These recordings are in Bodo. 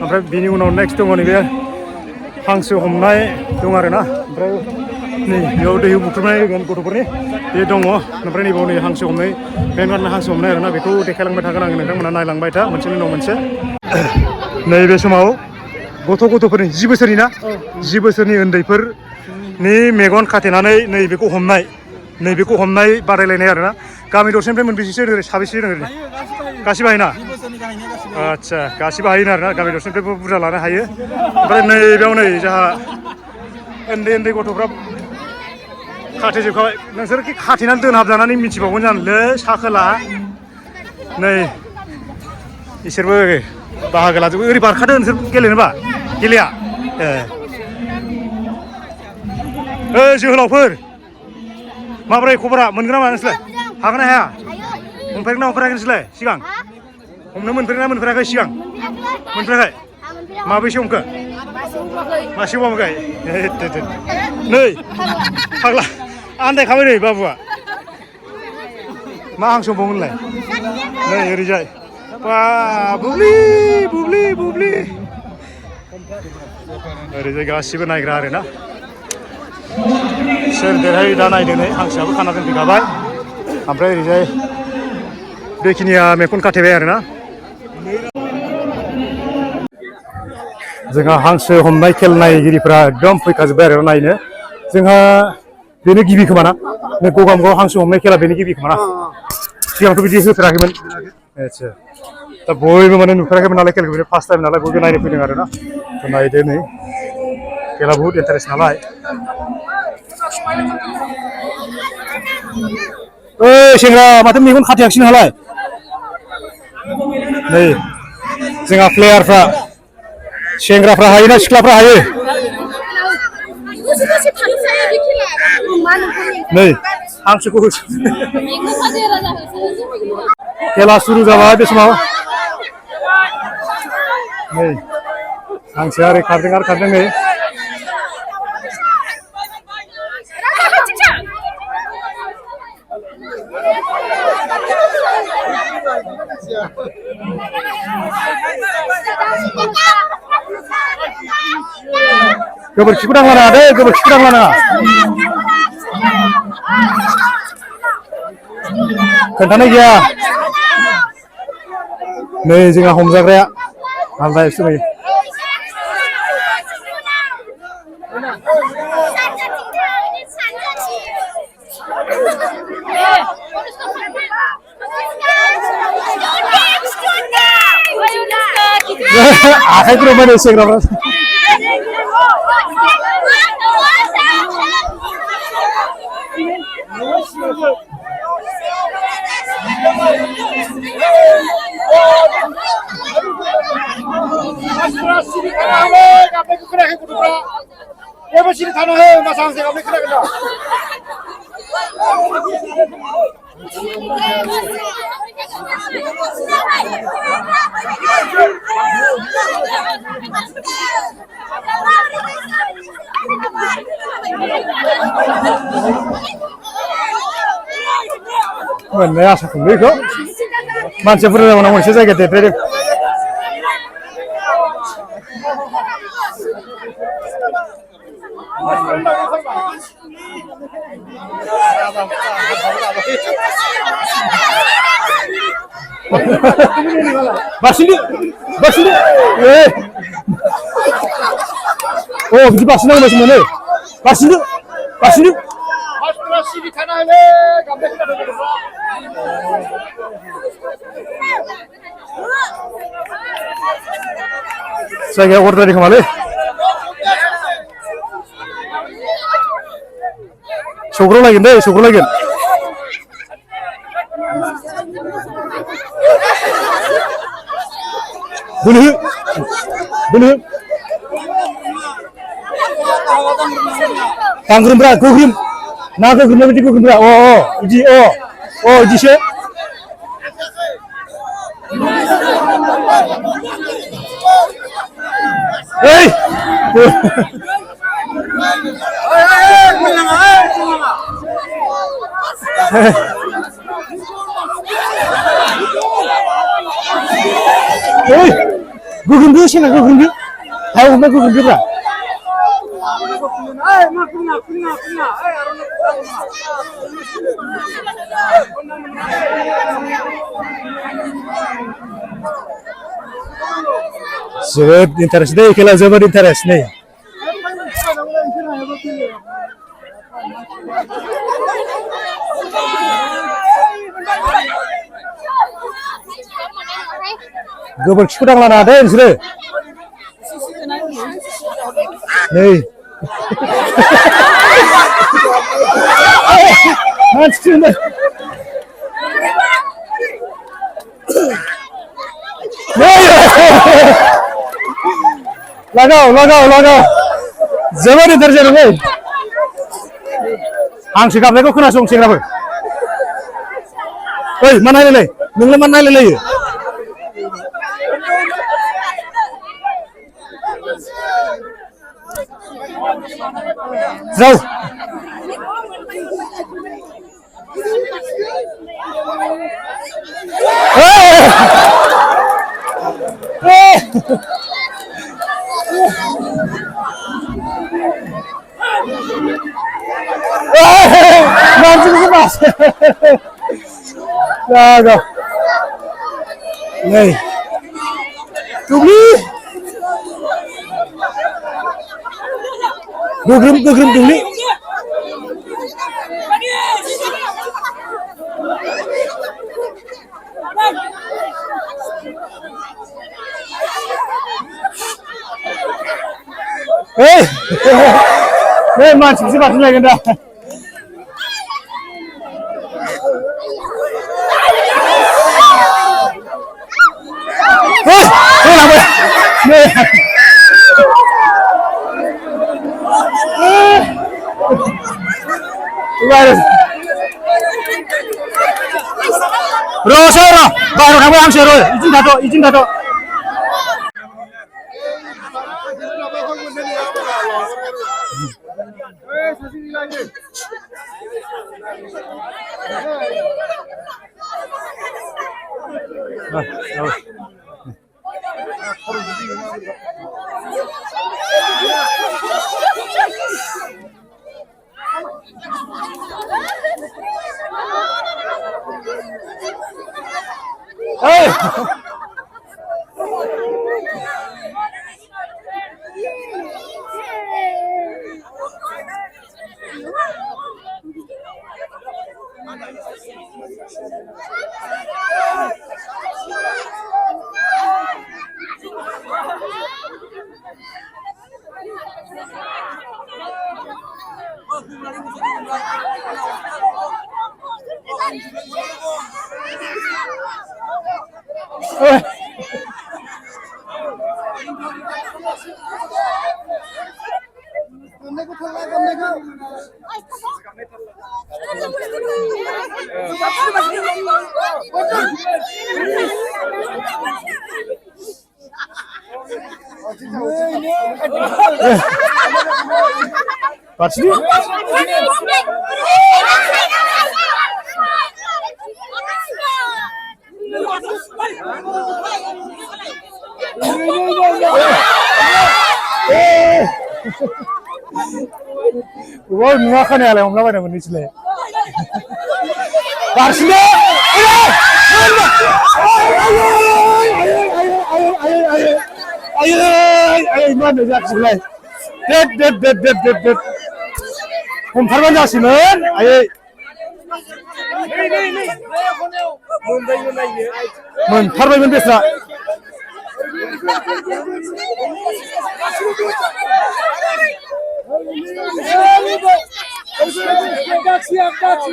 ओमफ्राय बिनि उनाव नेक्स्ट दङ नैबे हांसो हमनाय दं आरोना ओमफ्राय नै बेयाव दै बुथुमनाय होगोन गथ'फोरनि बे दङ ओमफ्राय नैबाव नै हांसो हमनाय मेन हांसो हमनाय आरोना बेखौ देखायलांबाय थागोन आङो नोंथांमोना नायलांबाय था मोनसेनि उनाव मोनसे नैबे समाव गथ'फोरनि 10 बोसोरनि ना 10 बोसोरनि उन्दैफोरनि मेगन खाथेनानै नैबेखौ हमनाय बादायलायनाय आरोना गामि दरसेनिफ्राय मोनबेसेसो साबेसे दङ गासिबो हायोना आदसा गासिबो हायोना आरोना गामि दरसेनिफ्रायबो बुरजा लानो हायो ओमफ्राय नैबेयाव नै जोंहा उन्दै गथ'फ्रा खाथेजोबखाबाय नोंसोरखि खाथेनानै दोनहाबजानानै मिथिबावगोन जानोलै सा खोला नै इसोरबो बाहागो लाजोबो ओरै बारखादो नोंसोर गेलेनोबा गेलेया जोहोलावफोर माबोरै खबरा मोनगोन ना मोना नोंसोरलाय हागोन ना हाया हमफेरगोन ना हमफेराखै नोंसोरलाय सिगां हमनो मोनफेरगोन ना मोनफेराखै सिगां मोनफेराखै माबैसे हमखो मासेबो हमखाय नै फाग्ला आन्दायखाबाय नै बाबुआ मा हांसो हमबावगोनलाय नै ओरैजाय बा बुब्लि ओरैजाय गासिबो नायग्रा आरोना सोर देरहायो दा नायदों नै हांसोआबो खाना दोनफैखाबाय ओमफ्राय ओरैजाय बेखिनिया मेगन खाथेबाय आरोना जोंहा हांसो हमनाय खेल नायगिरिफ्रा एकदम फैखाजोब्बाय आरो नायनो जोंहा बेनो गिबि खोमा ना गगामुगाव हांसो हमनाय खेला बेनो गिबि खोमा ना सिगांथ' बिदि होफेराखैमोन आदसा दा बयबो माने नुफेराखैमोन नालाय खेलखौ फार्स्ट टाइम नालाय बयबो नायनो फैदों आरोना नायदो नै खेला बहुत इन्टारेस्ट नालाय सेंग्रा माथो मेगन खाथेयाखिसै नोंहालाय नै जोंहा प्लेयारफ्रा सेंग्राफ्रा हायोना सिख्लाफ्रा हायो नै हांसोखौ खेला सुरु जाबाय बे समाव नै हांसोआ ओरै खारदों नै गोबोरखिखौ दांला नाङा दे गोबोरखिखौ दांला नाङा खोन्थानाय गैया नै जोंहा हमजाग्राया आलदा एसे नुयो आखाइखौ माने सेंग्राफ्रा मोननाय आसा खालामो बेखौ मानसिफोरा उनाव मोनसे जायगा देरद्रायदों बारसिनदो बिदि बारसिननांगौसो मोनो बारसिनदो जायगाया अर्दारि खोमालै सौग्रावलायगोन दे सौग्रावलायगोन बोलो गांग्रोमब्रा गोग्रोम ना गोग्रोमनाय बायदि गोग्रोमब्रा बिदि बिदिसो Gugundu sih nak gugundu. Ayo nak gugundu lah. Zobat interest deh, kalau zobat interest nih. Gobek kurang lana ada yang sudah. Nih. Macam mana? Lagau. Zaman ini terjadi nih. Ang sikap mereka kena song sikap. Hei, mana lele? Nunggu mana lele? Jauh. Mancing sepas. Jago. Nih. Tunggu. Gugrim dulu. Hei, mancing sih pasnya ganda. Rosero, baru kamu yang seru, izin dato. Hey! What's new? Wah, mengakan ya, lewat apa yang menisle? Barsnya, ayo, mana jak sebelah? Dead. Kumpulan jasimen, ayo. Mentarbai menbesar. Ay.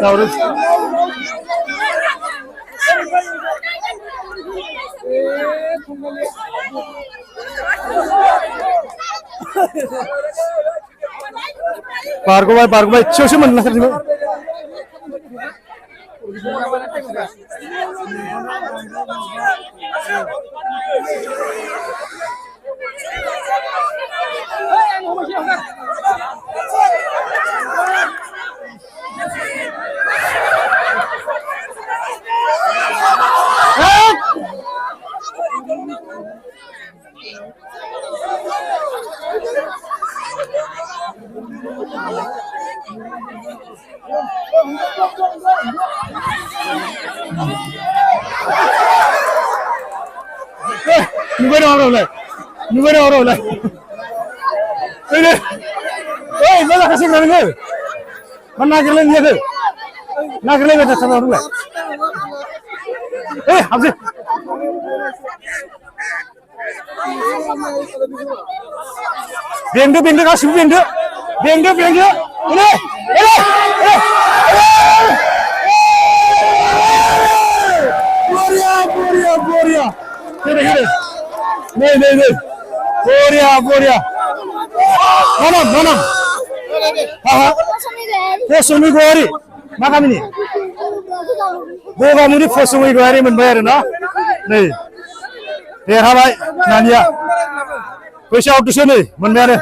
Tahu. Pargo bay, cium mana sih ini? Nubar orang lah. Ini, mana kasih kerana? Mana kerana dia tu? Nak kerana kita sama orang. Hamzi. Benda kasih benda. Ini. Boria. Kira. नहीं बोरिया mana Fosumi Gori makam ini Boga Fosumi Gori membayar na nih habai Nania पैसा उठ से नहीं मन में आ रहे